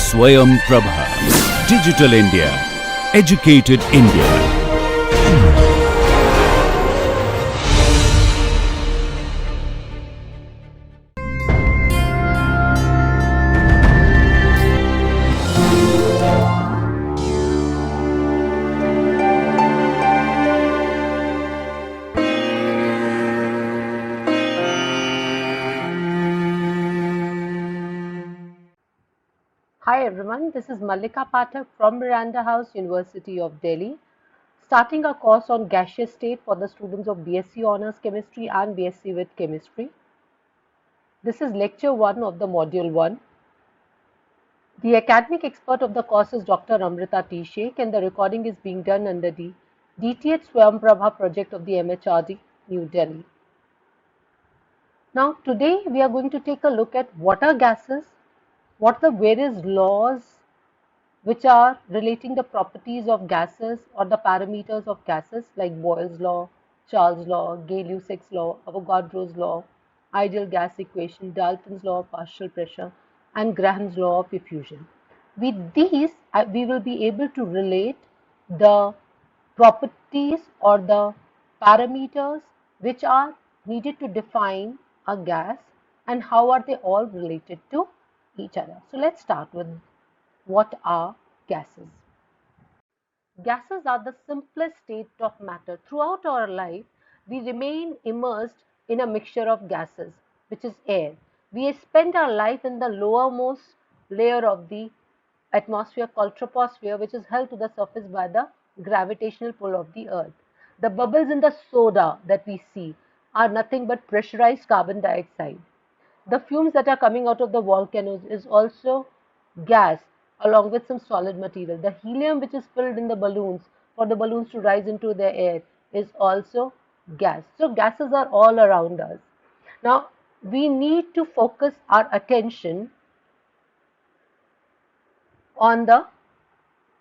Swayam Prabha. Digital India. Educated India. Hi everyone, this is Mallika Pathak from Miranda House, University of Delhi, starting a course on gaseous state for the students of BSc Honours Chemistry and BSc with Chemistry. This is lecture 1 of the module 1. The academic expert of the course is Dr. Amrita T. Sheikh, and the recording is being done under the DTH Swayam Prabha project of the MHRD, New Delhi. Now today we are going to take a look at what are gases, what are the various laws which are relating the properties of gases or the parameters of gases like Boyle's law, Charles' law, Gay-Lussac's law, Avogadro's law, ideal gas equation, Dalton's law of partial pressure, and Graham's law of diffusion. With these, we will be able to relate the properties or the parameters which are needed to define a gas and how are they all related to each other. So let's start with what are gases? Gases are the simplest state of matter. Throughout our life, we remain immersed in a mixture of gases, which is air. We spend our life in the lowermost layer of the atmosphere called troposphere, which is held to the surface by the gravitational pull of the earth. The bubbles in the soda that we see are nothing but pressurized carbon dioxide. The fumes that are coming out of the volcanoes is also gas along with some solid material. The helium which is filled in the balloons for the balloons to rise into the air is also gas. So gases are all around us. Now we need to focus our attention on the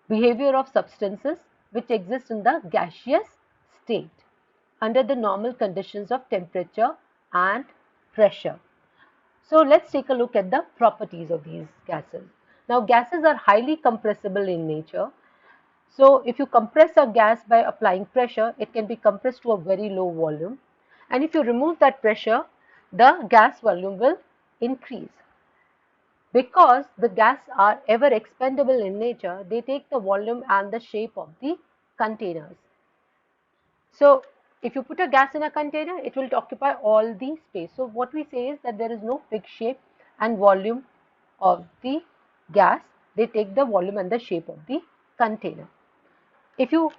behavior of substances which exist in the gaseous state under the normal conditions of temperature and pressure. So let's take a look at the properties of these gases. Now gases are highly compressible in nature. So if you compress a gas by applying pressure, it can be compressed to a very low volume. And if you remove that pressure, the gas volume will increase. Because the gas are ever expandable in nature, they take the volume and the shape of the containers. So if you put a gas in a container, it will occupy all the space. So what we say is that there is no fixed shape and volume of the gas. They take the volume and the shape of the container. If you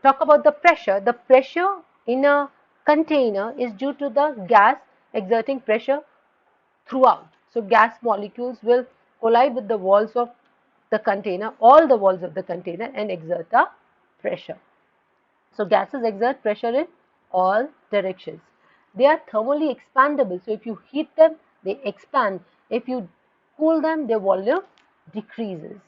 talk about the pressure in a container is due to the gas exerting pressure throughout. So gas molecules will collide with the walls of the container, all the walls of the container, and exert a pressure. So gases exert pressure in all directions. They are thermally expandable. So if you heat them, they expand. If you cool them, their volume decreases.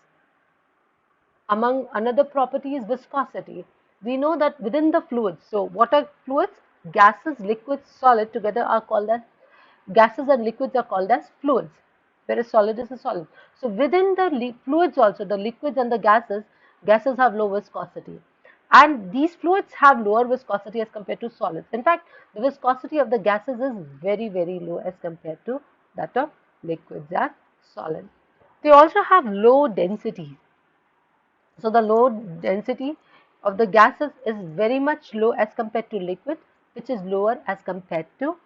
Among another property is viscosity. We know that within the fluids, so what are fluids? Gases, liquids, solid together are called as gases, and liquids are called as fluids, whereas solid is a solid. So within the fluids also, the liquids and the gases have low viscosity. And these fluids have lower viscosity as compared to solids. In fact, the viscosity of the gases is very, very low as compared to that of liquids and solids. They also have low density. So the low density of the gases is very much low as compared to liquid, which is lower as compared to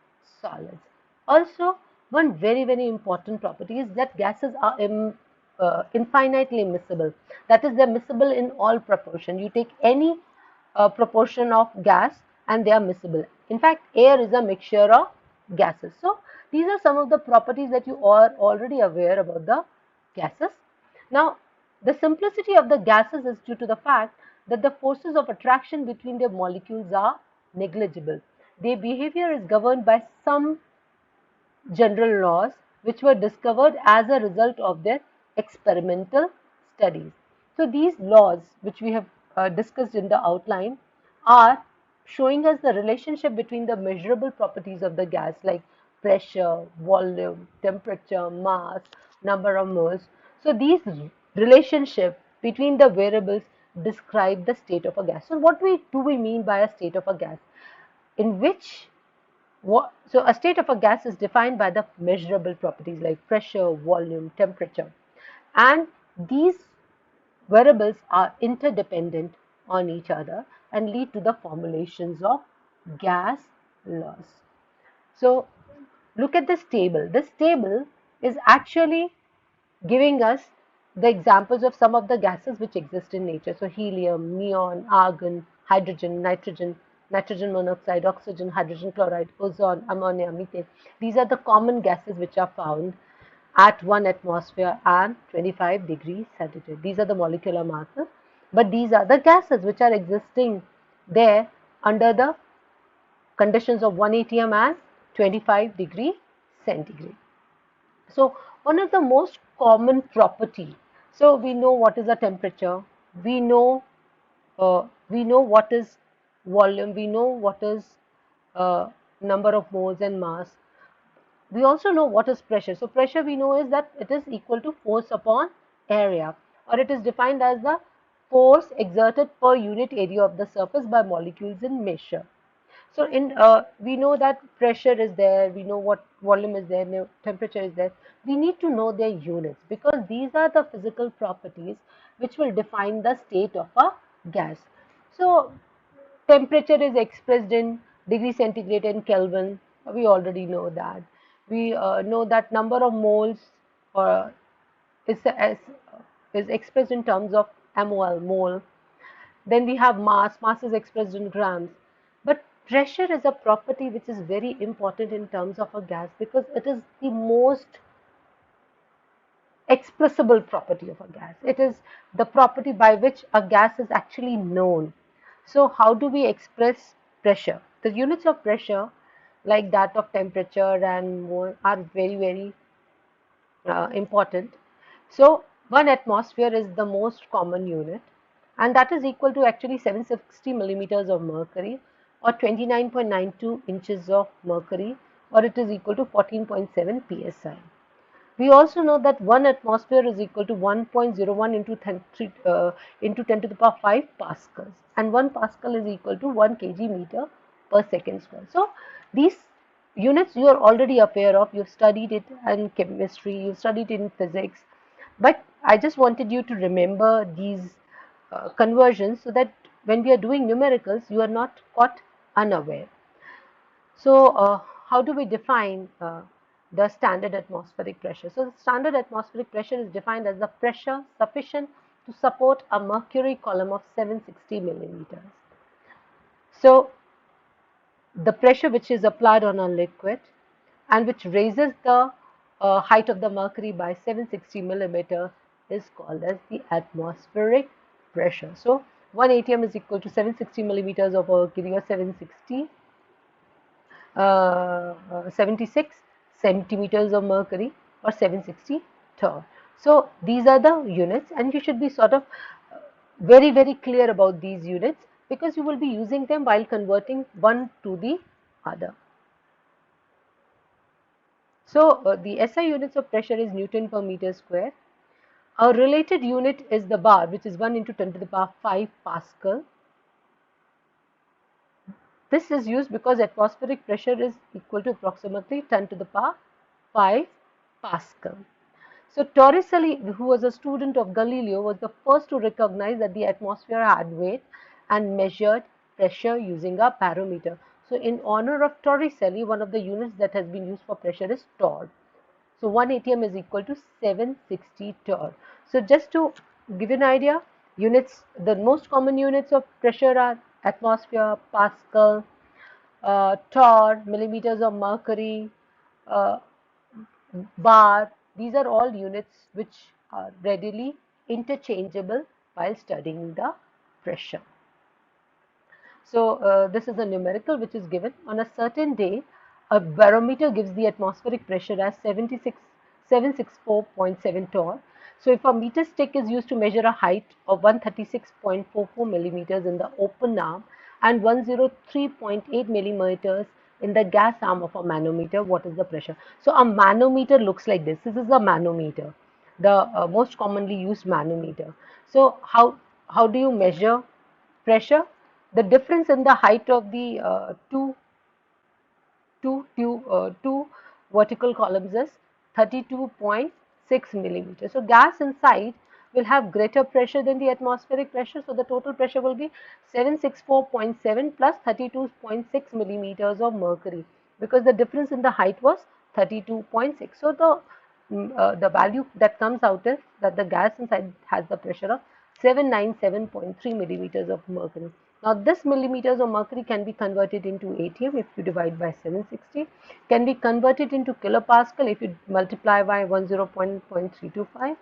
solids. Also, one very, very important property is that gases are infinitely miscible. That is, they are miscible in all proportion. You take any proportion of gas and they are miscible. In fact, air is a mixture of gases. So these are some of the properties that you are already aware about the gases. Now, the simplicity of the gases is due to the fact that the forces of attraction between their molecules are negligible. Their behavior is governed by some general laws which were discovered as a result of their experimental studies. So these laws which we have discussed in the outline are showing us the relationship between the measurable properties of the gas like pressure, volume, temperature, mass, number of moles. So these relationship between the variables describe the state of a gas. So what do we mean by a state of a gas? In which so a state of a gas is defined by the measurable properties like pressure, volume, temperature, and these variables are interdependent on each other and lead to the formulations of gas laws. So look at this table. This table is actually giving us the examples of some of the gases which exist in nature. So helium, neon, argon, hydrogen, nitrogen, nitrogen monoxide, oxygen, hydrogen chloride, ozone, ammonia, methane. These are the common gases which are found at 1 atmosphere and 25 degrees centigrade. These are the molecular masses, but these are the gases which are existing there under the conditions of 1 atm and 25 degree centigrade. So one of the most common property. So we know what is the temperature. We know what is volume. We know what is number of moles and mass. We also know what is pressure. So pressure we know is that it is equal to force upon area, or it is defined as the force exerted per unit area of the surface by molecules in measure. So in we know that pressure is there, we know what volume is there, temperature is there. We need to know their units because these are the physical properties which will define the state of a gas. So temperature is expressed in degree centigrade and Kelvin. We already know that. We know that number of moles uh, is, as, is expressed in terms of mol, mole. Then we have mass. Mass is expressed in grams. But pressure is a property which is very important in terms of a gas because it is the most expressible property of a gas. It is the property by which a gas is actually known. So how do we express pressure? The units of pressure like that of temperature and mole are very important. So 1 atmosphere is the most common unit and that is equal to actually 760 millimeters of mercury or 29.92 inches of mercury, or it is equal to 14.7 psi. We also know that 1 atmosphere is equal to 1.01 into 10 to the power 5 pascals, and 1 pascal is equal to 1 kg meter per second square. So these units you are already aware of, you've studied it in chemistry, you've studied it in physics, but I just wanted you to remember these conversions so that when we are doing numericals, you are not caught unaware. So, how do we define the standard atmospheric pressure? So, the standard atmospheric pressure is defined as the pressure sufficient to support a mercury column of 760 millimeters. So, the pressure which is applied on a liquid and which raises the height of the mercury by 760 millimeter is called as the atmospheric pressure. So, 1 atm is equal to 760 millimeters of mercury or 76 centimeters of mercury or 760 torr. So these are the units and you should be sort of very clear about these units because you will be using them while converting one to the other. So the SI units of pressure is Newton per meter square. A related unit is the bar, which is 1 into 10 to the power 5 Pascal. This is used because atmospheric pressure is equal to approximately 10 to the power 5 Pascal. So Torricelli, who was a student of Galileo, was the first to recognize that the atmosphere had weight and measured pressure using a barometer. So in honor of Torricelli, one of the units that has been used for pressure is torr. So 1 atm is equal to 760 torr. So just to give you an idea, units, the most common units of pressure are atmosphere, Pascal, torr, millimeters of mercury, uh, bar. These are all units which are readily interchangeable while studying the pressure. So this is a numerical which is given on a certain day. A barometer gives the atmospheric pressure as 764.7 torr. So if a meter stick is used to measure a height of 136.44 millimeters in the open arm and 103.8 millimeters in the gas arm of a manometer, what is the pressure? So a manometer looks like this. This is a manometer. the most commonly used manometer. So how do you measure pressure? The difference in the height of the two vertical columns is 32.6 millimeters. So gas inside will have greater pressure than the atmospheric pressure. So the total pressure will be 764.7 plus 32.6 millimeters of mercury, because the difference in the height was 32.6. So the value that comes out is that the gas inside has the pressure of 797.3 millimeters of mercury. Now this millimeters of mercury can be converted into ATM if you divide by 760, can be converted into kilopascal if you multiply by 10.325.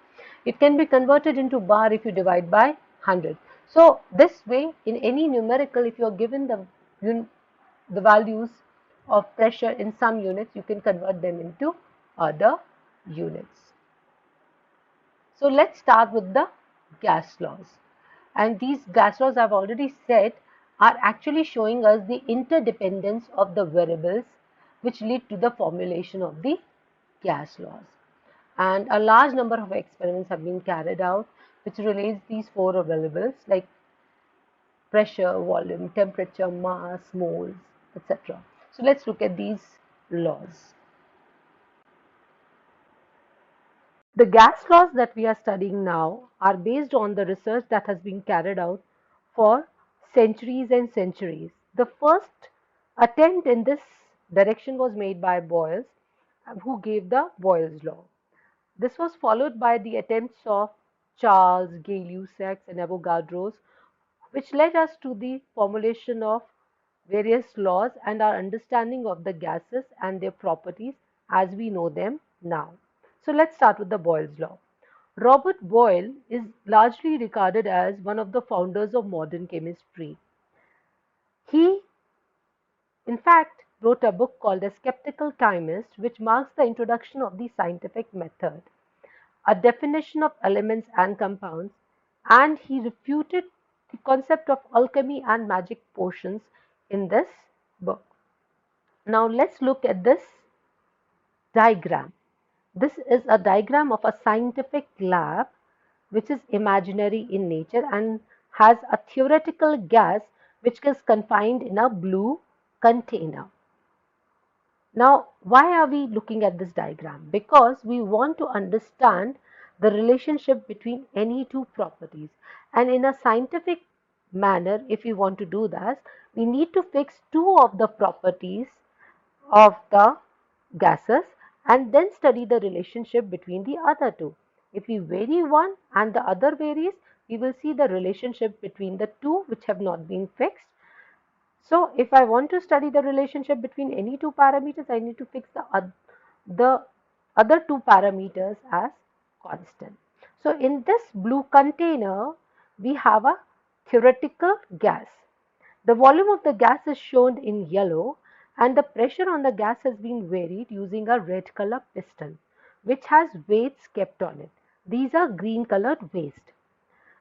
It can be converted into bar if you divide by 100. So this way, in any numerical, if you are given the values of pressure in some units, you can convert them into other units. So let's start with the gas laws. And these gas laws, I've already said, are actually showing us the interdependence of the variables which lead to the formulation of the gas laws. And a large number of experiments have been carried out which relates these four variables like pressure, volume, temperature, mass, moles, etc. So let's look at these laws. The gas laws that we are studying now are based on the research that has been carried out for centuries and centuries. The first attempt in this direction was made by Boyles, who gave the Boyle's law. This was followed by the attempts of Charles, Gay-Lussac, and Avogadro's, which led us to the formulation of various laws and our understanding of the gases and their properties as we know them now. So let's start with the Boyle's law. Robert Boyle is largely regarded as one of the founders of modern chemistry. He, in fact, wrote a book called A Skeptical Chemist, which marks the introduction of the scientific method, a definition of elements and compounds, and he refuted the concept of alchemy and magic potions in this book. Now let's look at this diagram. This is a diagram of a scientific lab which is imaginary in nature and has a theoretical gas which is confined in a blue container. Now, why are we looking at this diagram? Because we want to understand the relationship between any two properties. And in a scientific manner, if we want to do that, we need to fix two of the properties of the gases and then study the relationship between the other two. If we vary one and the other varies, we will see the relationship between the two which have not been fixed. So if I want to study the relationship between any two parameters, I need to fix the other two parameters as constant. So in this blue container, we have a theoretical gas. The volume of the gas is shown in yellow and the pressure on the gas has been varied using a red color piston which has weights kept on it. These are green colored weights.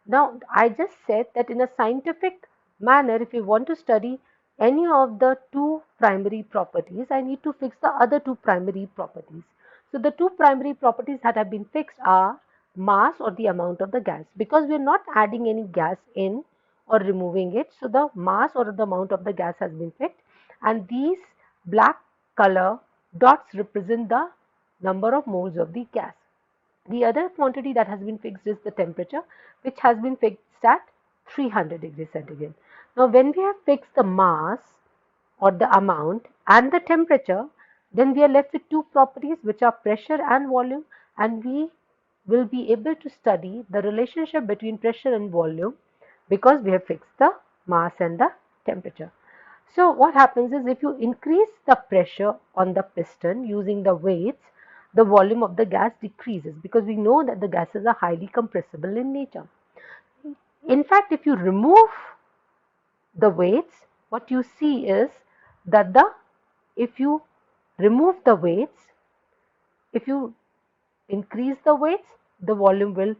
Now, I just said that in a scientific manner, if you want to study any of the two primary properties, I need to fix the other two primary properties. So, the two primary properties that have been fixed are mass or the amount of the gas, because we are not adding any gas in or removing it. So, the mass or the amount of the gas has been fixed, and these black color dots represent the number of moles of the gas. The other quantity that has been fixed is the temperature, which has been fixed at 300 degrees centigrade. Now, when we have fixed the mass or the amount and the temperature, then we are left with two properties which are pressure and volume, and we will be able to study the relationship between pressure and volume because we have fixed the mass and the temperature. So what happens is, if you increase the pressure on the piston using the weights, the volume of the gas decreases because we know that the gases are highly compressible in nature. In fact, if you remove the weights, what you see is that if you remove the weights, if you increase the weights, the volume will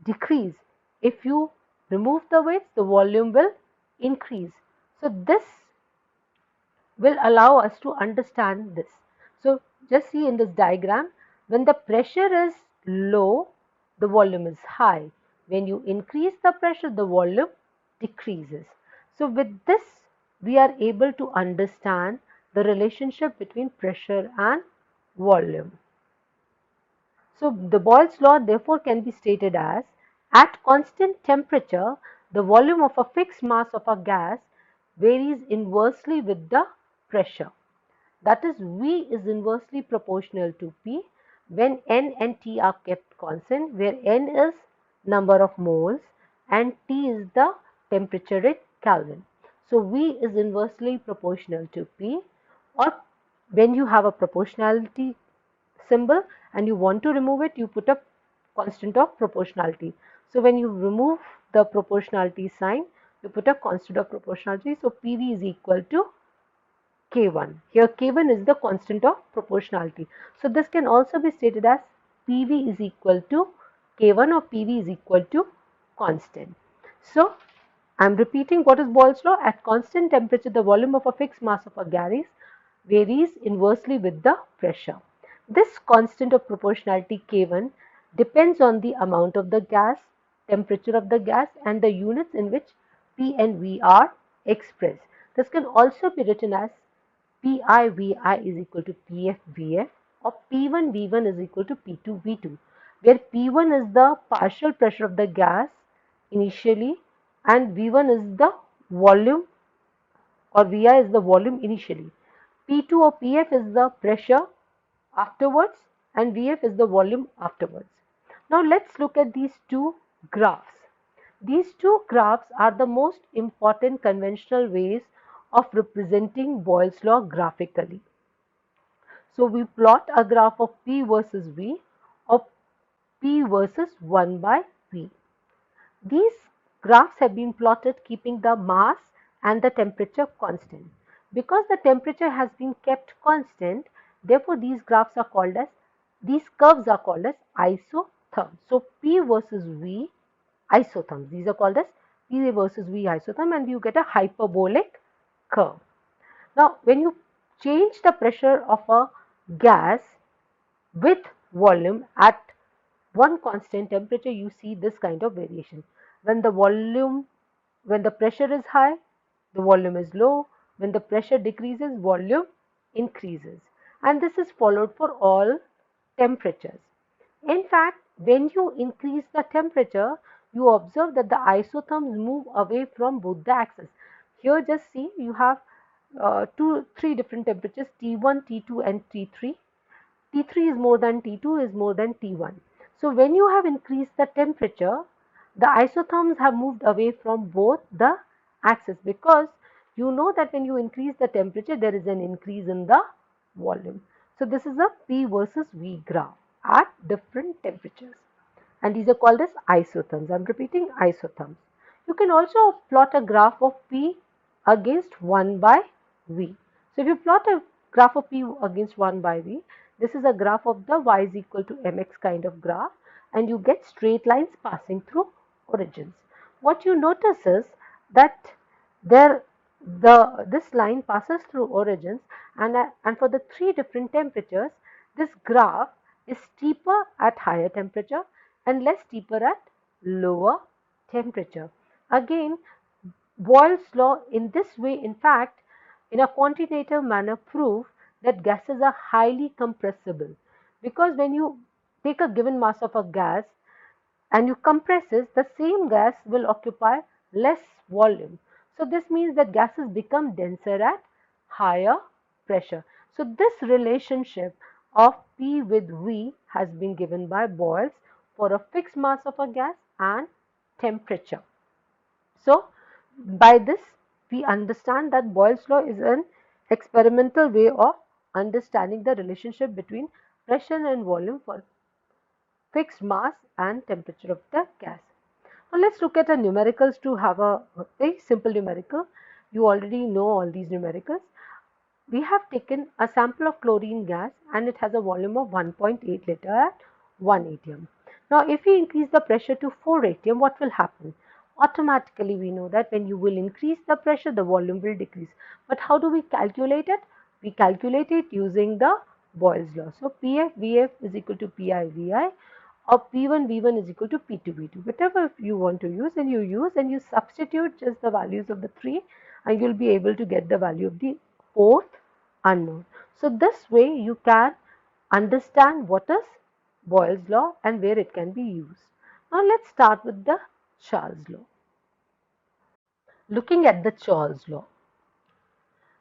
decrease. If you remove the weights, the volume will increase. So this will allow us to understand this. So just see in this diagram, when the pressure is low, the volume is high. When you increase the pressure, the volume decreases. So with this, we are able to understand the relationship between pressure and volume. So the Boyle's law therefore can be stated as, at constant temperature, the volume of a fixed mass of a gas varies inversely with the pressure. That is, V is inversely proportional to P when N and T are kept constant, where N is number of moles and T is the temperature in Kelvin. So V is inversely proportional to P, or when you have a proportionality symbol and you want to remove it, you put a constant of proportionality. So when you remove the proportionality sign, you put a constant of proportionality. So PV is equal to K1. Here K1 is the constant of proportionality. So this can also be stated as PV is equal to K1 or PV is equal to constant. So I am repeating what is Boyle's law. At constant temperature, the volume of a fixed mass of a gas varies inversely with the pressure. This constant of proportionality K1 depends on the amount of the gas, temperature of the gas, and the units in which P and V are expressed. This can also be written as Pi Vi is equal to Pf Vf, or P1 V1 is equal to P2 V2, where P1 is the partial pressure of the gas initially and V1 is the volume, or Vi is the volume initially. P2 or Pf is the pressure afterwards and Vf is the volume afterwards. Now let's look at these two graphs. These two graphs are the most important conventional ways of representing Boyle's law graphically. So we plot a graph of P versus V, or P versus 1 by V. These graphs have been plotted keeping the mass and the temperature constant. Because the temperature has been kept constant, therefore these curves are called as isotherms. So P versus V isotherms. These are called as P versus V isotherm, and you get a hyperbolic curve. Now, when you change the pressure of a gas with volume at one constant temperature, you see this kind of variation. When the pressure is high, the volume is low. When the pressure decreases, volume increases. And this is followed for all temperatures. In fact, when you increase the temperature, you observe that the isotherms move away from both the axes. Here just see, you have three different temperatures, T1, T2 and T3. T3 is more than T2 is more than T1. So when you have increased the temperature, the isotherms have moved away from both the axes, because you know that when you increase the temperature, there is an increase in the volume. So this is a P versus V graph at different temperatures, and these are called as isotherms. I am repeating, isotherms. You can also plot a graph of P against 1 by V. So if you plot a graph of P against 1 by V, this is a graph of the y is equal to mx kind of graph, and you get straight lines passing through origins. What you notice is that this line passes through origins, and for the three different temperatures, this graph is steeper at higher temperature and less steeper at lower temperature. Again, Boyle's law in this way, in fact, in a quantitative manner, prove that gases are highly compressible, because when you take a given mass of a gas and you compress it, the same gas will occupy less volume. So this means that gases become denser at higher pressure. So this relationship of P with V has been given by Boyle's for a fixed mass of a gas and temperature. So by this we understand that Boyle's law is an experimental way of understanding the relationship between pressure and volume for fixed mass and temperature of the gas. Now let's look at a numericals to have a very simple numerical. You already know all these numericals. We have taken a sample of chlorine gas and it has a volume of 1.8 liter at 1 atm. Now if we increase the pressure to 4 atm, what will happen? Automatically we know that when you will increase the pressure, the volume will decrease. But how do we calculate it? We calculate it using the Boyle's law. So Pf Vf is equal to Pi Vi, or P1 is equal to P2 V2, whatever you want to use, and you use and you substitute just the values of the three, and you'll be able to get the value of the fourth unknown. So this way you can understand what is Boyle's law and where it can be used. Now let's start with the Charles law. Looking at the Charles law.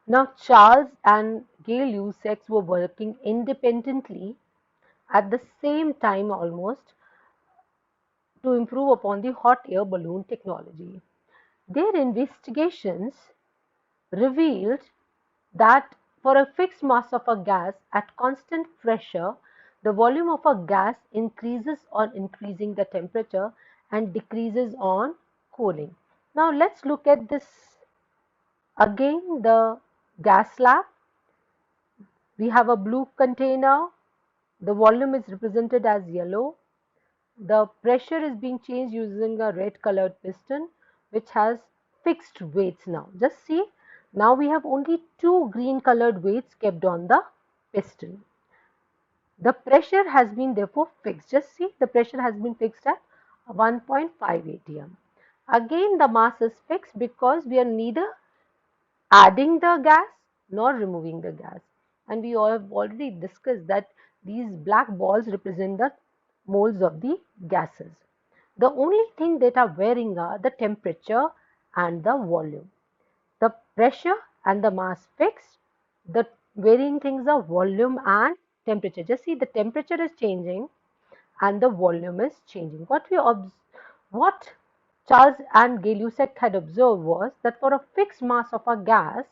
Now Charles and Gay-Lussac were working independently at the same time almost to improve upon the hot air balloon technology. Their investigations revealed that for a fixed mass of a gas at constant pressure, the volume of a gas increases on increasing the temperature and decreases on cooling. Now let's look at this again, the gas lab. We have a blue container. The volume is represented as yellow. The pressure is being changed using a red colored piston which has fixed weights now. Just see, now we have only two green colored weights kept on the piston. The pressure has been therefore fixed. Just see, the pressure has been fixed at 1.5 atm. Again, the mass is fixed because we are neither adding the gas nor removing the gas. And we all have already discussed that these black balls represent the moles of the gases. The only thing that are varying are the temperature and the volume. The pressure and the mass fixed. The varying things are volume and temperature. Just see, the temperature is changing and the volume is changing. What Charles and Gay-Lussac had observed was that for a fixed mass of a gas,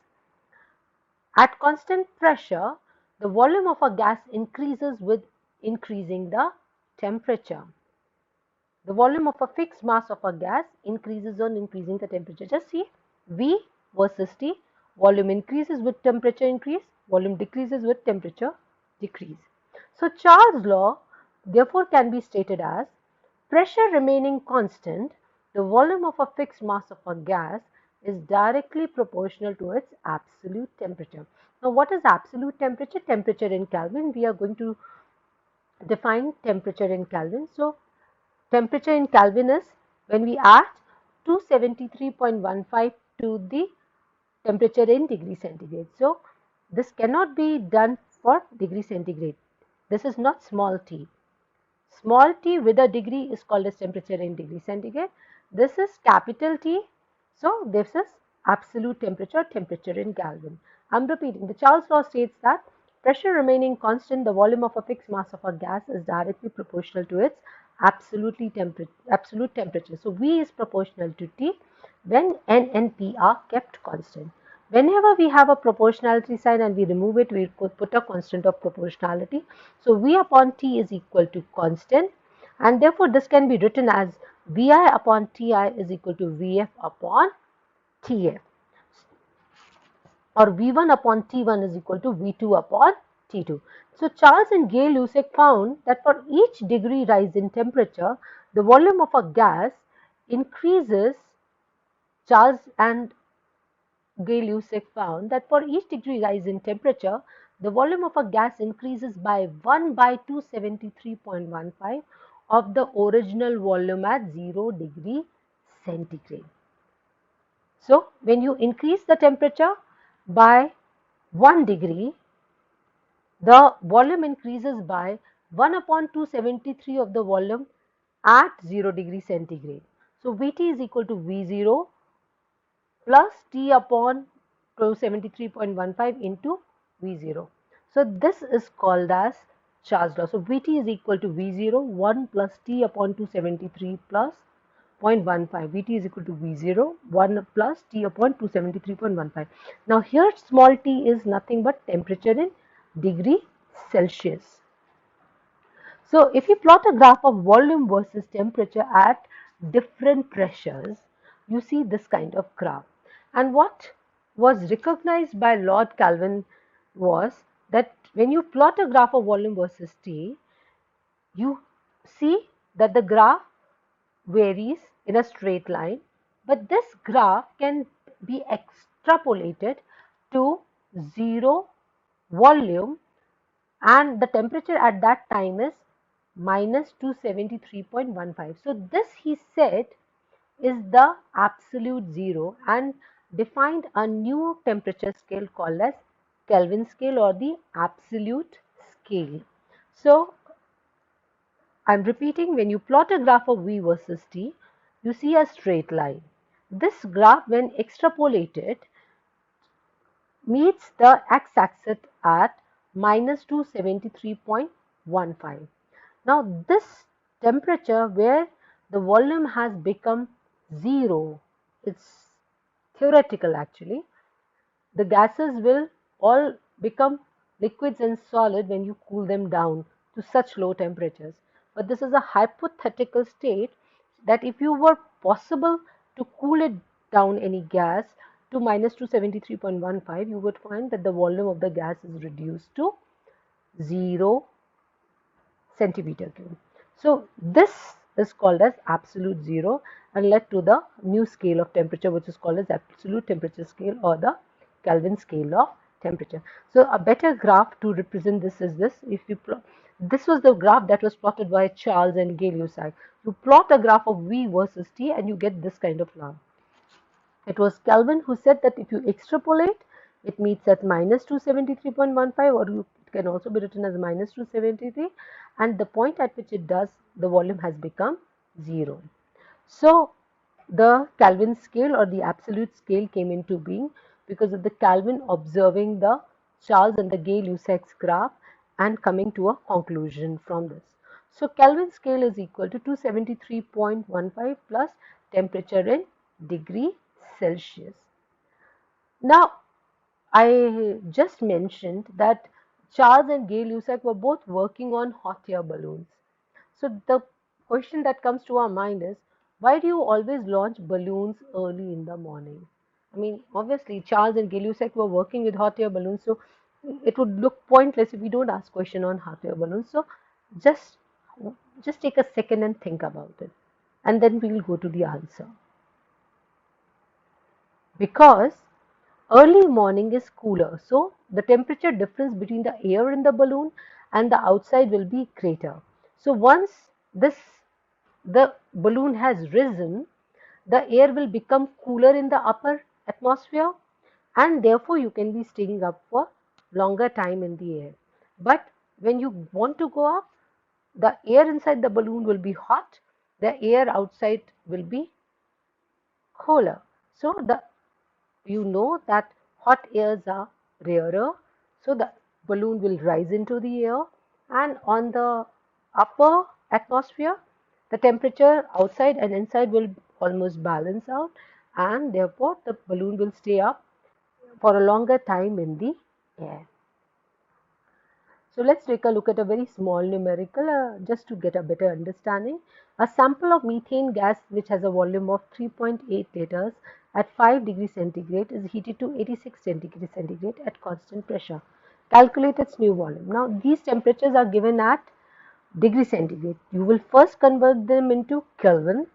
at constant pressure, the volume of a gas increases with increasing the temperature. The volume of a fixed mass of a gas increases on increasing the temperature. Just see, V versus T, volume increases with temperature increase, volume decreases with temperature decrease. So Charles' law therefore can be stated as pressure remaining constant, the volume of a fixed mass of a gas is directly proportional to its absolute temperature. Now what is absolute temperature? Temperature in Kelvin. We are going to define temperature in Kelvin. So temperature in Kelvin is when we add 273.15 to the temperature in degree centigrade. So this cannot be done for degree centigrade. This is not small t. Small t with a degree is called as temperature in degree centigrade. This is capital T. So this is absolute temperature, temperature in Kelvin. I'm repeating. The Charles law states that pressure remaining constant, the volume of a fixed mass of a gas is directly proportional to its absolute temperature. So V is proportional to T when N and P are kept constant. Whenever we have a proportionality sign and we remove it, we could put a constant of proportionality. So V upon T is equal to constant, and therefore this can be written as Vi upon Ti is equal to Vf upon Tf, or V1 upon T1 is equal to V2 upon T2. So Charles and Gay-Lussac found that for each degree rise in temperature, the volume of a gas increases. Charles and Gay-Lussac found that for each degree rise in temperature, the volume of a gas increases by 1 by 273.15 of the original volume at 0 degree centigrade. So when you increase the temperature by 1 degree, the volume increases by 1 upon 273 of the volume at 0 degree centigrade. So Vt is equal to V0 plus T upon 273.15 into V0. So this is called as Charles law. So Vt is equal to V0, 1 plus T upon 273 plus 0.15. Vt is equal to V0, 1 plus T upon 273.15. Now here small t is nothing but temperature in degree Celsius. So if you plot a graph of volume versus temperature at different pressures, you see this kind of graph. And what was recognized by Lord Kelvin was that when you plot a graph of volume versus T, you see that the graph varies in a straight line, but this graph can be extrapolated to 0 volume, and the temperature at that time is minus 273.15. So this, he said, is the absolute zero, and defined a new temperature scale called as Kelvin scale or the absolute scale. So I'm repeating, when you plot a graph of V versus T, you see a straight line. This graph, when extrapolated, meets the x-axis at minus 273.15. Now this temperature where the volume has become zero, it's theoretical actually. The gases will all become liquids and solid when you cool them down to such low temperatures. But this is a hypothetical state that if you were possible to cool it down, any gas, to minus 273.15, you would find that the volume of the gas is reduced to 0 centimeter cube. So this is called as absolute zero and led to the new scale of temperature, which is called as absolute temperature scale or the Kelvin scale of temperature. So a better graph to represent this is this. If you plot, this was the graph that was plotted by Charles and Gay-Lussac. You plot a graph of V versus T and you get this kind of line. It was Kelvin who said that if you extrapolate, it meets at minus 273.15, or it can also be written as minus 273, and the point at which it does, the volume has become zero. So the Kelvin scale or the absolute scale came into being because of the Kelvin observing the Charles and the Gay-Lussac's graph and coming to a conclusion from this. So Kelvin scale is equal to 273.15 plus temperature in degree Celsius. Now, I just mentioned that Charles and Gay-Lussac were both working on hot air balloons. So the question that comes to our mind is, why do you always launch balloons early in the morning? I mean, obviously Charles and Gay-Lussac were working with hot air balloons, so it would look pointless if we don't ask question on hot air balloons. So just take a second and think about it, and then we will go to the answer. Because early morning is cooler, so the temperature difference between the air in the balloon and the outside will be greater. So once the balloon has risen, the air will become cooler in the upper atmosphere, and therefore you can be staying up for longer time in the air. But when you want to go up, the air inside the balloon will be hot, the air outside will be cooler. So you know that hot airs are rarer, so the balloon will rise into the air, and on the upper atmosphere the temperature outside and inside will almost balance out, and therefore the balloon will stay up for a longer time in the air. So let's take a look at a very small numerical just to get a better understanding. A sample of methane gas which has a volume of 3.8 liters at 5 degrees centigrade is heated to 86 degrees centigrade at constant pressure. Calculate its new volume. Now these temperatures are given at degree centigrade. You will first convert them into Kelvin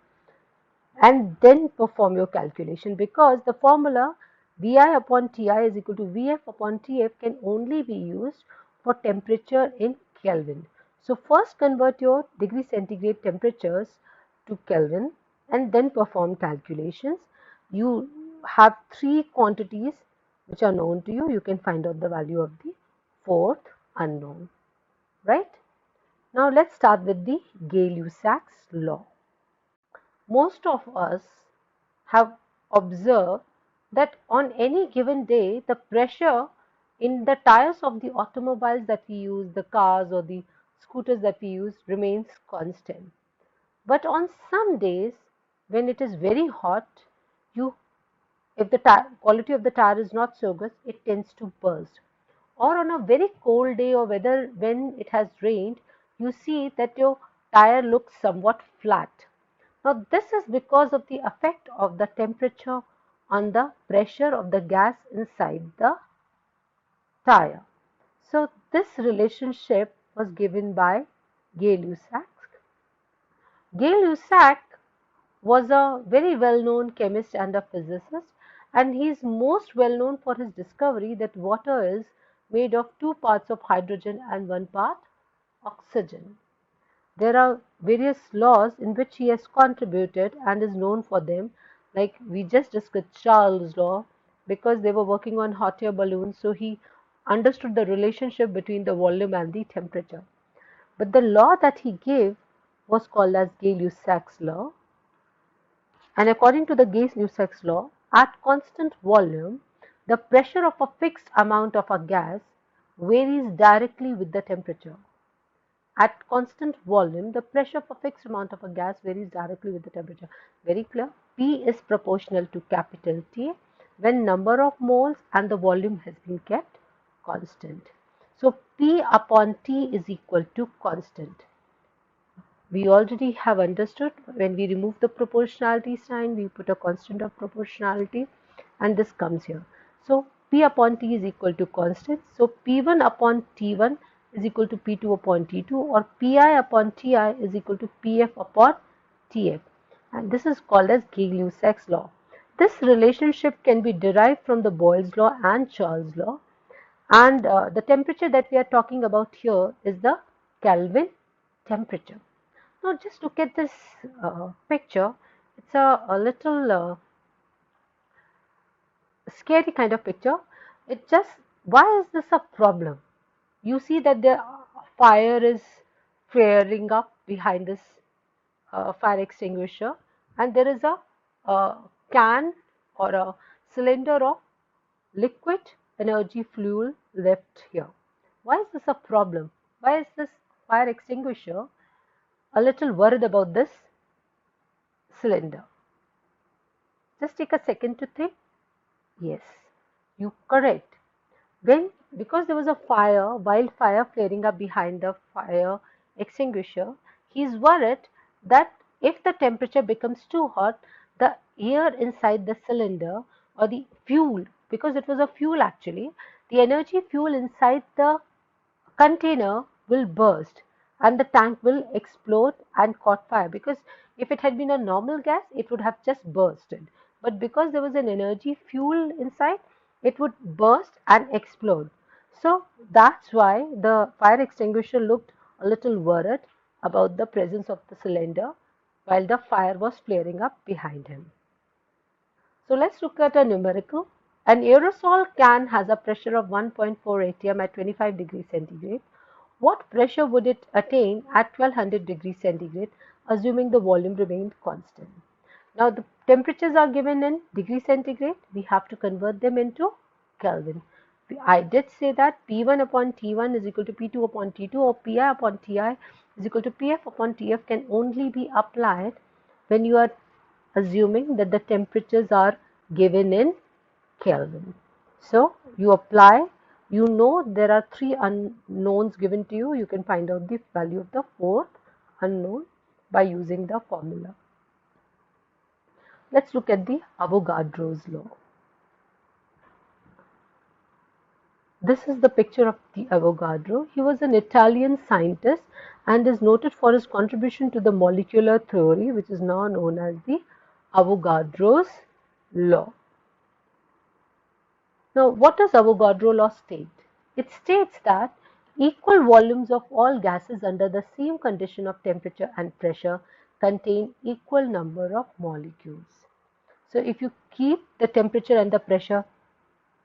and then perform your calculation, because the formula Vi upon Ti is equal to Vf upon Tf can only be used for temperature in Kelvin. So first convert your degree centigrade temperatures to Kelvin and then perform calculations. You have three quantities which are known to you. You can find out the value of the fourth unknown, right? Now let's start with the Gay-Lussac's law. Most of us have observed that on any given day, the pressure in the tires of the automobiles that we use, the cars or the scooters that we use, remains constant. But on some days, when it is very hot, if the quality of the tire is not so good, it tends to burst. Or on a very cold day, or whether when it has rained, you see that your tire looks somewhat flat. Now this is because of the effect of the temperature on the pressure of the gas inside the tire. So this relationship was given by Gay-Lussac. Gay-Lussac was a very well-known chemist and a physicist, and he is most well known for his discovery that water is made of 2 parts of hydrogen and 1 part oxygen. there are various laws in which he has contributed and is known for them. Like we just discussed Charles' law, because they were working on hot air balloons, so he understood the relationship between the volume and the temperature. But the law that he gave was called as Gay-Lussac's law. And according to the Gay-Lussac's law, at constant volume, the pressure of a fixed amount of a gas varies directly with the temperature. At constant volume, the pressure of a fixed amount of a gas varies directly with the temperature. Very clear. P is proportional to capital T when number of moles and the volume has been kept constant. So P upon T is equal to constant. We already have understood when we remove the proportionality sign, we put a constant of proportionality and this comes here. So P upon T is equal to constant. So P1 upon T1 is equal to P2 upon T2, or Pi upon Ti is equal to Pf upon Tf. And this is called as Gay-Lussac's law. This relationship can be derived from the Boyle's law and Charles' law. And the temperature that we are talking about here is the Kelvin temperature. Now just look at this picture. It's a little scary kind of picture. Why is this a problem? You see that the fire is flaring up behind this fire extinguisher, and there is a can or a cylinder of liquid energy fuel left here. Why is this a problem? Why is this fire extinguisher a little worried about this cylinder? Just take a second to think. Yes, you correct. Because there was a wildfire flaring up behind the fire extinguisher, he is worried that if the temperature becomes too hot, the air inside the cylinder, or the fuel, because it was a fuel actually, the energy fuel inside the container will burst and the tank will explode and caught fire. Because if it had been a normal gas, it would have just bursted. But because there was an energy fuel inside, it would burst and explode. So that's why the fire extinguisher looked a little worried about the presence of the cylinder while the fire was flaring up behind him. So let's look at a numerical. An aerosol can has a pressure of 1.4 atm at 25 degrees centigrade. What pressure would it attain at 1200 degrees centigrade, assuming the volume remained constant? Now the temperatures are given in degrees centigrade. We have to convert them into Kelvin. I did say that P1 upon T1 is equal to P2 upon T2, or Pi upon Ti is equal to Pf upon Tf can only be applied when you are assuming that the temperatures are given in Kelvin. So you apply, you know there are three unknowns given to you. You can find out the value of the fourth unknown by using the formula. Let's look at the Avogadro's law. This is the picture of the Avogadro. He was an Italian scientist and is noted for his contribution to the molecular theory, which is now known as the Avogadro's law. Now, what does Avogadro law state? It states that equal volumes of all gases under the same condition of temperature and pressure contain equal number of molecules. So, if you keep the temperature and the pressure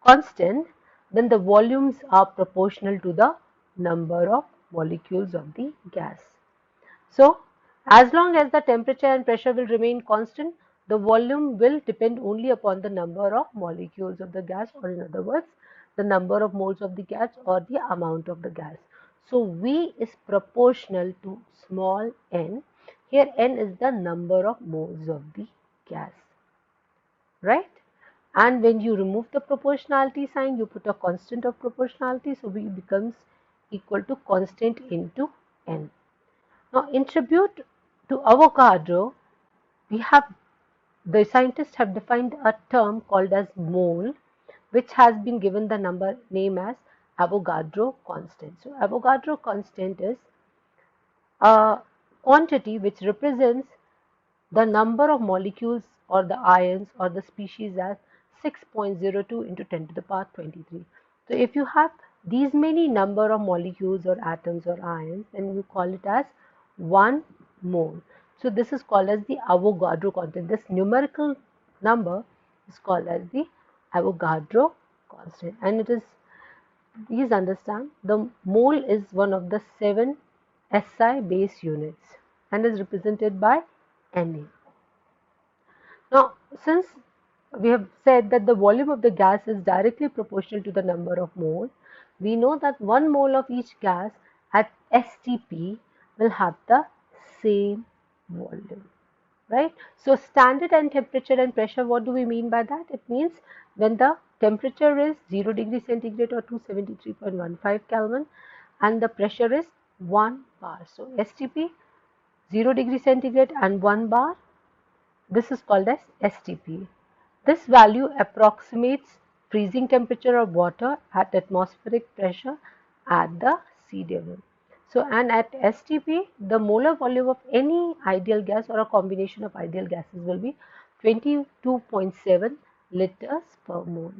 constant, then the volumes are proportional to the number of molecules of the gas. So, as long as the temperature and pressure will remain constant, the volume will depend only upon the number of molecules of the gas, or in other words, the number of moles of the gas or the amount of the gas. So, V is proportional to small n. Here n is the number of moles of the gas, right? And when you remove the proportionality sign, you put a constant of proportionality, so V becomes equal to constant into n. Now, in tribute to Avogadro, the scientists have defined a term called as mole, which has been given the name as Avogadro constant. So, Avogadro constant is a quantity which represents the number of molecules or the ions or the species as 6.02 into 10 to the power 23. So, if you have these many number of molecules or atoms or ions, then you call it as 1 mole. So this is called as the Avogadro constant. This numerical number is called as the Avogadro constant, and it is, please understand, the mole is one of the 7 SI base units and is represented by Na. Now, since we have said that the volume of the gas is directly proportional to the number of moles, we know that 1 mole of each gas at STP will have the same volume, right? So, standard and temperature and pressure, what do we mean by that? It means when the temperature is 0 degree centigrade or 273.15 Kelvin and the pressure is 1 bar. So, STP 0 degree centigrade and 1 bar, this is called as STP. This value approximates freezing temperature of water at atmospheric pressure at the sea level. So, and at STP, the molar volume of any ideal gas or a combination of ideal gases will be 22.7 liters per mole.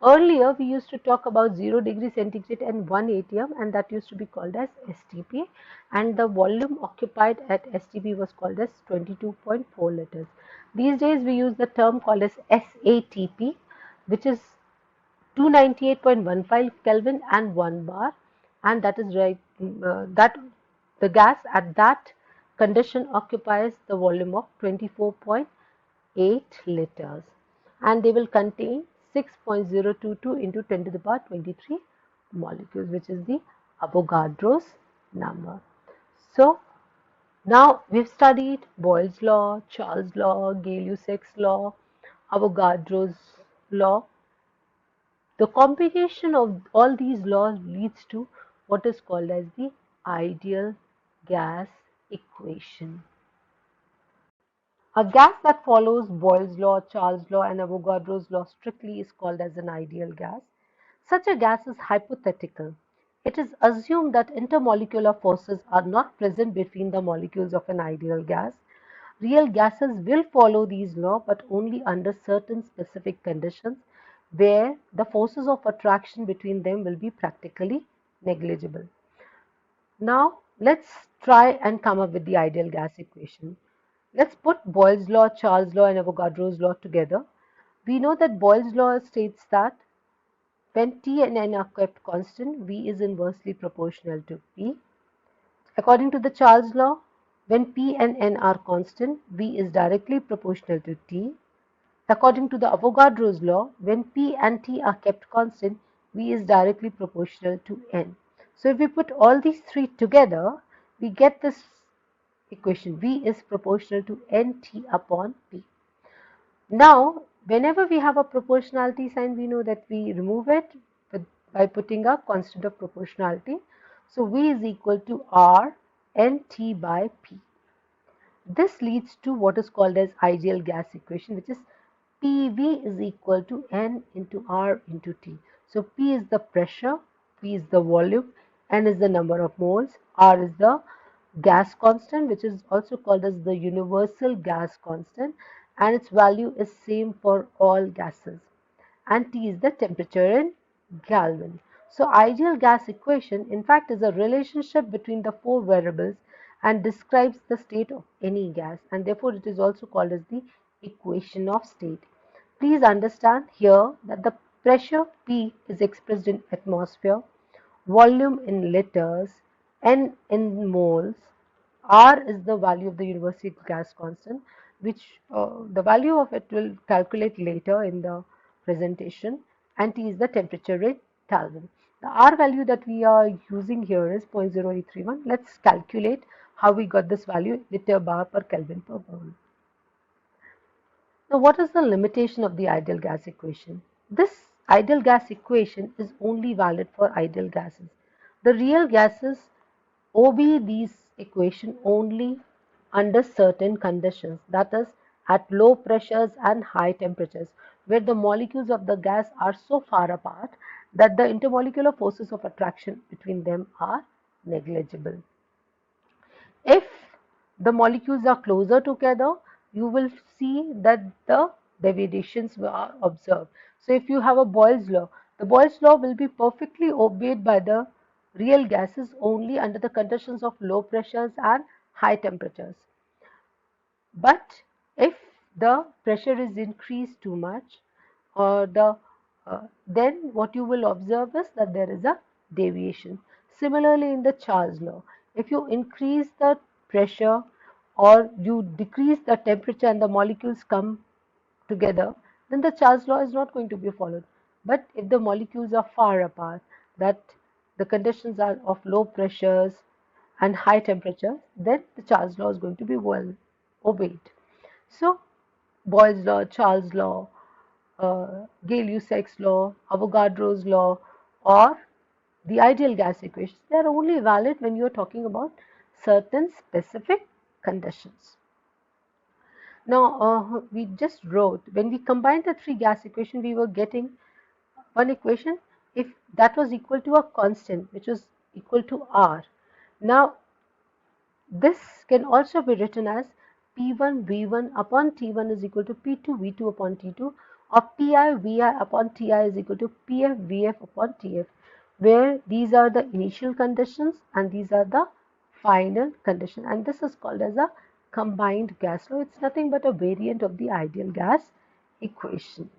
Earlier, we used to talk about 0 degree centigrade and 1 atm, and that used to be called as STP, and the volume occupied at STP was called as 22.4 liters. These days, we use the term called as SATP, which is 298.15 Kelvin and 1 bar, and that is right, that the gas at that condition occupies the volume of 24.8 liters, and they will contain 6.022 into 10 to the power 23 molecules, which is the Avogadro's number. So now we've studied Boyle's law, Charles' law, Gay-Lussac's law, Avogadro's law. The combination of all these laws leads to what is called as the ideal gas equation. A gas that follows Boyle's law, Charles' law, and Avogadro's law strictly is called as an ideal gas. Such a gas is hypothetical. It is assumed that intermolecular forces are not present between the molecules of an ideal gas. Real gases will follow these laws, but only under certain specific conditions where the forces of attraction between them will be practically negligible. Now, let's try and come up with the ideal gas equation. Let's put Boyle's law, Charles' law, and Avogadro's law together. We know that Boyle's law states that when T and N are kept constant, V is inversely proportional to P. According to the Charles' law, when P and N are constant, V is directly proportional to T. According to the Avogadro's law, when P and T are kept constant, V is directly proportional to N. So if we put all these three together, we get this equation: V is proportional to NT upon P. Now, whenever we have a proportionality sign, we know that we remove it by putting a constant of proportionality. So V is equal to R NT by P. This leads to what is called as ideal gas equation, which is PV is equal to N into R into T. So P is the pressure, P is the volume, N is the number of moles, R is the gas constant, which is also called as the universal gas constant, and its value is same for all gases, and T is the temperature in Kelvin. So ideal gas equation in fact is a relationship between the four variables and describes the state of any gas, and therefore it is also called as the equation of state. Please understand here that the pressure P is expressed in atmosphere, volume in liters, N in moles, R is the value of the universal gas constant, which the value of it will calculate later in the presentation, and T is the temperature in Kelvin. The R value that we are using here is 0.0831. Let's calculate how we got this value: liter bar per Kelvin per mole. Now, what is the limitation of the ideal gas equation? This ideal gas equation is only valid for ideal gases. The real gases obey these equation only under certain conditions, that is at low pressures and high temperatures, where the molecules of the gas are so far apart that the intermolecular forces of attraction between them are negligible. If the molecules are closer together, you will see that the deviations are observed. So if you have a Boyle's law, the Boyle's law will be perfectly obeyed by the real gases only under the conditions of low pressures and high temperatures. But if the pressure is increased too much, or then what you will observe is that there is a deviation. Similarly, in the Charles law, if you increase the pressure or you decrease the temperature and the molecules come together, then the Charles law is not going to be followed. But if the molecules are far apart, that the conditions are of low pressures and high temperatures, then the Charles law is going to be well obeyed. So, Boyle's law, Charles law, Gay-Lussac's law, Avogadro's law, or the ideal gas equations, they are only valid when you are talking about certain specific conditions. Now, we just wrote, when we combined the three gas equations, we were getting one equation if that was equal to a constant, which was equal to R. Now, this can also be written as P1 V1 upon T1 is equal to P2 V2 upon T2, or Pi Vi upon Ti is equal to Pf Vf upon Tf, where these are the initial conditions and these are the final condition, and this is called as a combined gas law. It's nothing but a variant of the ideal gas equation.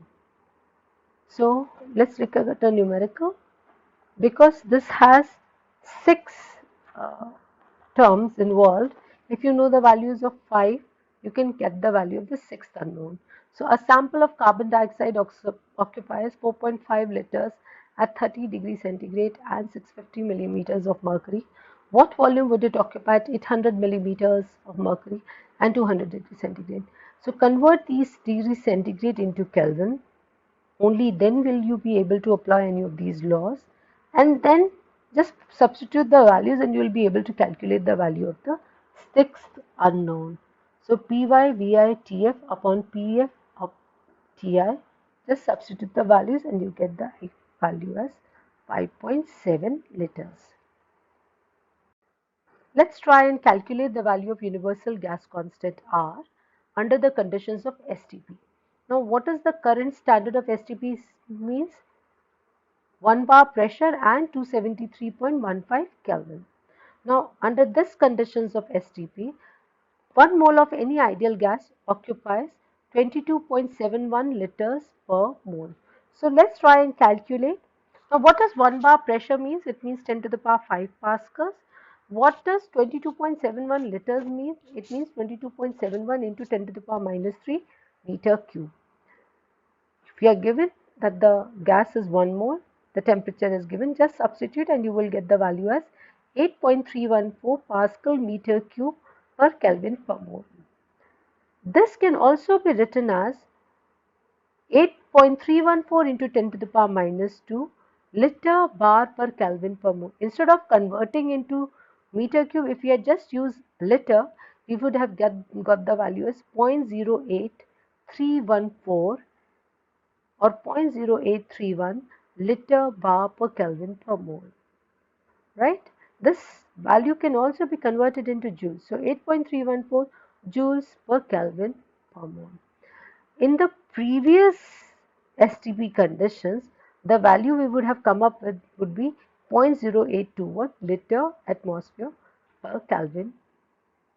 So let's look at a numerical. Because this has 6 uh, terms involved, if you know the values of 5, you can get the value of the 6th unknown. So a sample of carbon dioxide occupies 4.5 liters at 30 degrees centigrade and 650 millimeters of mercury. What volume would it occupy at 800 millimeters of mercury and 200 degrees centigrade? So convert these degrees centigrade into Kelvin. Only then will you be able to apply any of these laws, and then just substitute the values and you will be able to calculate the value of the 6th unknown. So Py Vi Tf upon Pf of Ti, just substitute the values and you get the value as 5.7 liters. Let's try and calculate the value of universal gas constant R under the conditions of STP. Now, what is the current standard of STP means? 1 bar pressure and 273.15 Kelvin. Now, under this conditions of STP, 1 mole of any ideal gas occupies 22.71 liters per mole. So, let's try and calculate. Now, what does 1 bar pressure means? It means 10 to the power 5 pascals. What does 22.71 liters mean? It means 22.71 into 10 to the power minus 3 meter cube. If we are given that the gas is 1 mole, the temperature is given, just substitute and you will get the value as 8.314 Pascal meter cube per Kelvin per mole. This can also be written as 8.314 into 10 to the power minus 2 liter bar per Kelvin per mole. Instead of converting into meter cube, if we had just used liter, we would have got the value as 0.08314 or 0.0831 liter bar per Kelvin per mole, right? This value can also be converted into joules. So 8.314 joules per Kelvin per mole. In the previous STP conditions, the value we would have come up with would be 0.0821 liter atmosphere per Kelvin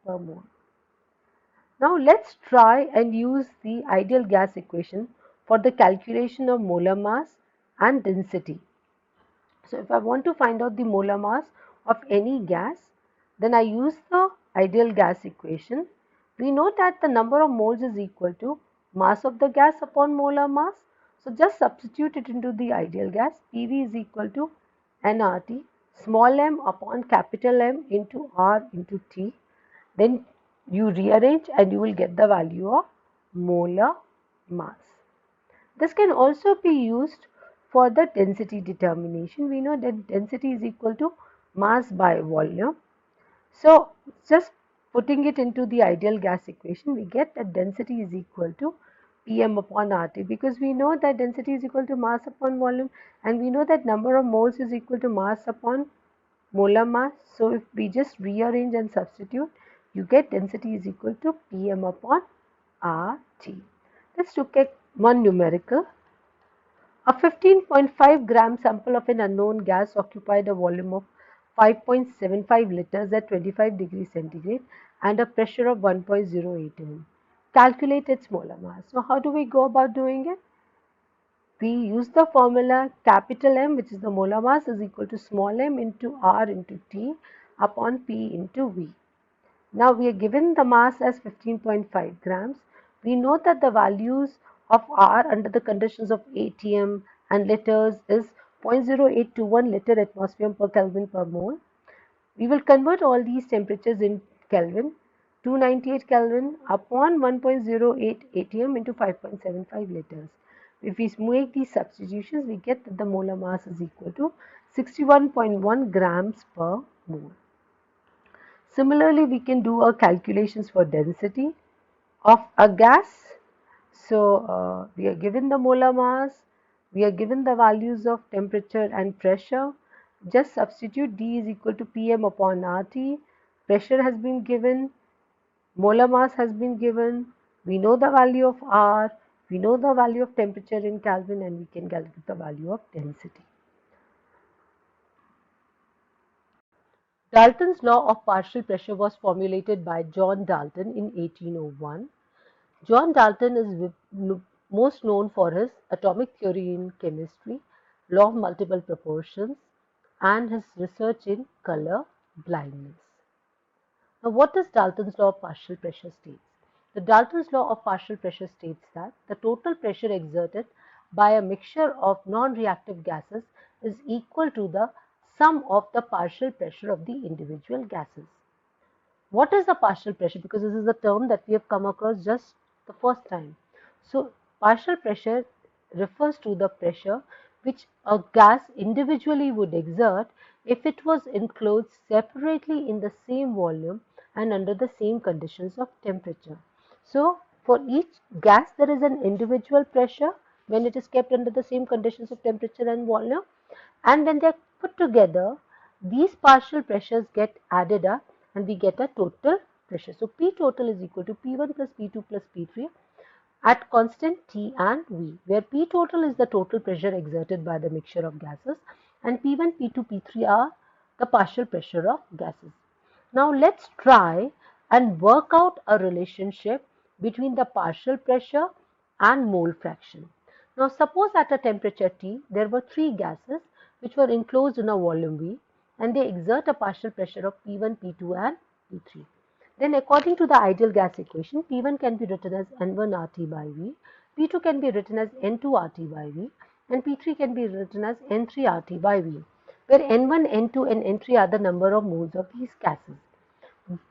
per mole. Now let's try and use the ideal gas equation for the calculation of molar mass and density. So if I want to find out the molar mass of any gas, then I use the ideal gas equation. We know that the number of moles is equal to mass of the gas upon molar mass. So just substitute it into the ideal gas. PV is equal to nRT small m upon capital M into R into T. Then you rearrange and you will get the value of molar mass. This can also be used for the density determination. We know that density is equal to mass by volume. So just putting it into the ideal gas equation, we get that density is equal to Pm upon RT, because we know that density is equal to mass upon volume, and we know that number of moles is equal to mass upon molar mass. So if we just rearrange and substitute, you get density is equal to Pm upon RT. Let's look at one numerical. A 15.5 gram sample of an unknown gas occupied a volume of 5.75 liters at 25 degrees centigrade and a pressure of 1.08 mm. Calculate its molar mass. So how do we go about doing it? We use the formula capital M, which is the molar mass, is equal to small m into R into T upon P into V. Now we are given the mass as 15.5 grams. We know that the values of R under the conditions of ATM and liters is 0.0821 liter atmosphere per Kelvin per mole. We will convert all these temperatures in Kelvin. 298 Kelvin upon 1.08 ATM into 5.75 liters. If we make these substitutions, we get that the molar mass is equal to 61.1 grams per mole. Similarly, we can do our calculations for density of a gas. So, we are given the molar mass, we are given the values of temperature and pressure. Just substitute D is equal to Pm upon RT. Pressure has been given, molar mass has been given, we know the value of R, we know the value of temperature in Kelvin, and we can calculate the value of density. Dalton's law of partial pressure was formulated by John Dalton in 1801. John Dalton is most known for his atomic theory in chemistry, law of multiple proportions, and his research in color blindness. Now, what does Dalton's law of partial pressure states? The Dalton's law of partial pressure states that the total pressure exerted by a mixture of non-reactive gases is equal to the sum of the partial pressure of the individual gases. What is the partial pressure? Because this is a term that we have come across just the first time. So, partial pressure refers to the pressure which a gas individually would exert if it was enclosed separately in the same volume and under the same conditions of temperature. So, for each gas there is an individual pressure when it is kept under the same conditions of temperature and volume, and when they are put together, these partial pressures get added up and we get a total pressure. So, P total is equal to P1 plus P2 plus P3 at constant T and V, where P total is the total pressure exerted by the mixture of gases and P1, P2, P3 are the partial pressure of gases. Now, let's try and work out a relationship between the partial pressure and mole fraction. Now, suppose at a temperature T, there were three gases which were enclosed in a volume V and they exert a partial pressure of P1, P2 and P3. Then according to the ideal gas equation, P1 can be written as N1 RT by V, P2 can be written as N2 RT by V, and P3 can be written as N3 RT by V, where N1, N2 and N3 are the number of moles of these gases.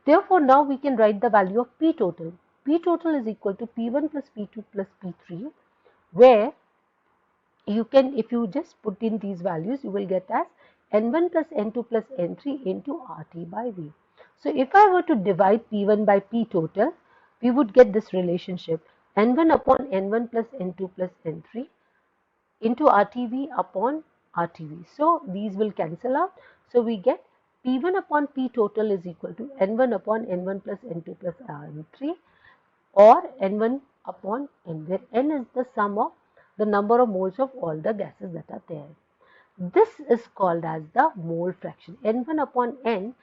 Therefore, now we can write the value of P total. P total is equal to P1 plus P2 plus P3, where you can, if you just put in these values, you will get as N1 plus N2 plus N3 into RT by V. So, if I were to divide P1 by P total, we would get this relationship N1 upon N1 plus N2 plus N3 into RTV upon RTV. So, these will cancel out. So, we get P1 upon P total is equal to N1 upon N1 plus N2 plus N3 or N1 upon N, where N is the sum of the number of moles of all the gases that are there. This is called as the mole fraction, N1 upon N,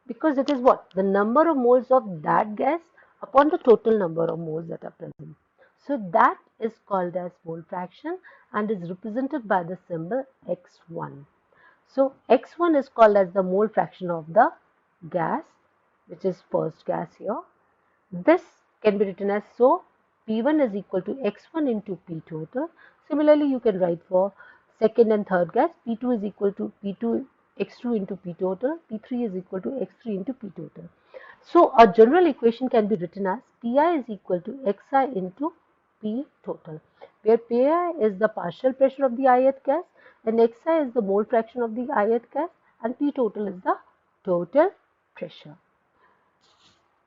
because it is what? The number of moles of that gas upon the total number of moles that are present. So, that is called as mole fraction and is represented by the symbol X1. So, X1 is called as the mole fraction of the gas, which is first gas here. This can be written as, so P1 is equal to X1 into P total. Similarly, you can write for second and third gas, P2 is equal to P2 X2 into P total, P3 is equal to X3 into P total. So, a general equation can be written as Pi is equal to Xi into P total, where Pi is the partial pressure of the ith gas and Xi is the mole fraction of the ith gas and P total is the total pressure.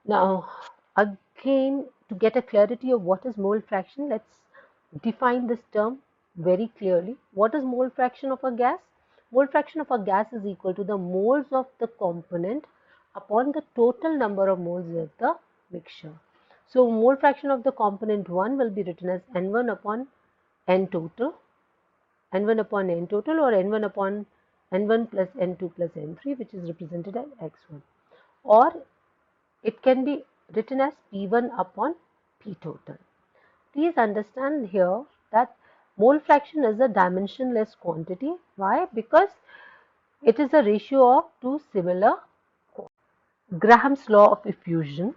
Now, again, to get a clarity of what is mole fraction, let's define this term very clearly. What is mole fraction of a gas? Mole fraction of a gas is equal to the moles of the component upon the total number of moles of the mixture. So, mole fraction of the component 1 will be written as N1 upon N total, N1 upon N total or N1 upon N1 plus N2 plus N3, which is represented as X1. Or it can be written as P1 upon P total. Please understand here that mole fraction is a dimensionless quantity. Why? Because it is a ratio of two similar Graham's law of diffusion.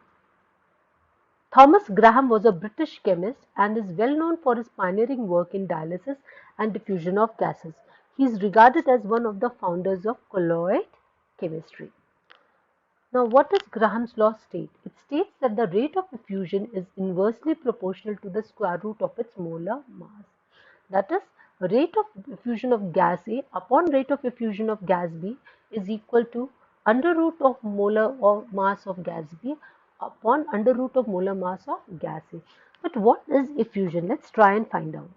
Thomas Graham was a British chemist and is well known for his pioneering work in dialysis and diffusion of gases. He is regarded as one of the founders of colloid chemistry. Now, what does Graham's law state? It states that the rate of diffusion is inversely proportional to the square root of its molar mass. That is, rate of diffusion of gas A upon rate of diffusion of gas B is equal to under root of molar of mass of gas B upon under root of molar mass of gas A. But what is diffusion? Let's try and find out.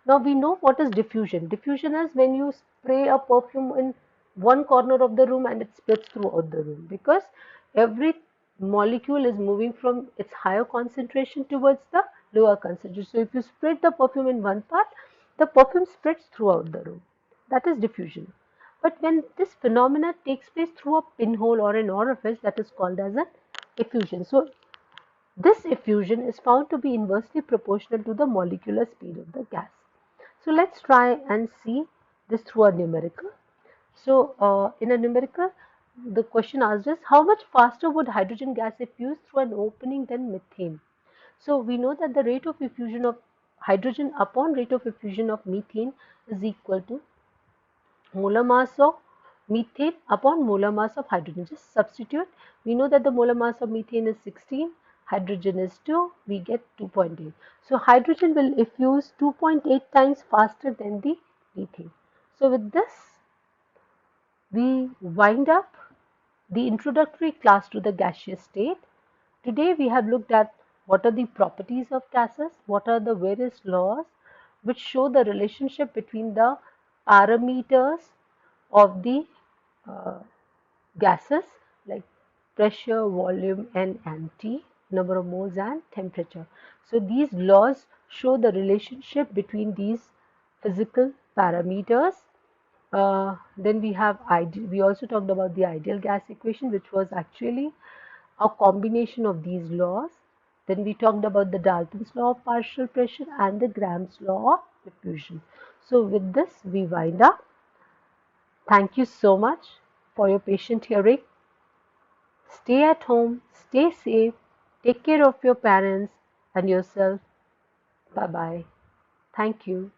Now we know what is diffusion. Diffusion is when you spray a perfume in one corner of the room and it spreads throughout the room, because every molecule is moving from its higher concentration towards the lower concentration. So if you spread the perfume in one part, the perfume spreads throughout the room. That is diffusion. But when this phenomena takes place through a pinhole or an orifice, that is called as an effusion. So this effusion is found to be inversely proportional to the molecular speed of the gas. So let's try and see this through a numerical. So in a numerical, the question asked us how much faster would hydrogen gas effuse through an opening than methane. So we know that the rate of effusion of hydrogen upon rate of effusion of methane is equal to molar mass of methane upon molar mass of hydrogen. Just substitute. We know that the molar mass of methane is 16, hydrogen is 2, we get 2.8. So hydrogen will effuse 2.8 times faster than the methane. So with this, we wind up the introductory class to the gaseous state. Today we have looked at what are the properties of gases, what are the various laws which show the relationship between the parameters of the uh, gases like pressure, volume, and empty, number of moles, and temperature. So these laws show the relationship between these physical parameters. Then we also talked about the ideal gas equation, which was actually a combination of these laws. Then we talked about the Dalton's law of partial pressure and the Graham's law of diffusion. So with this, we wind up. Thank you so much for your patient hearing. Stay at home, stay safe, take care of your parents and yourself. Bye bye. Thank you.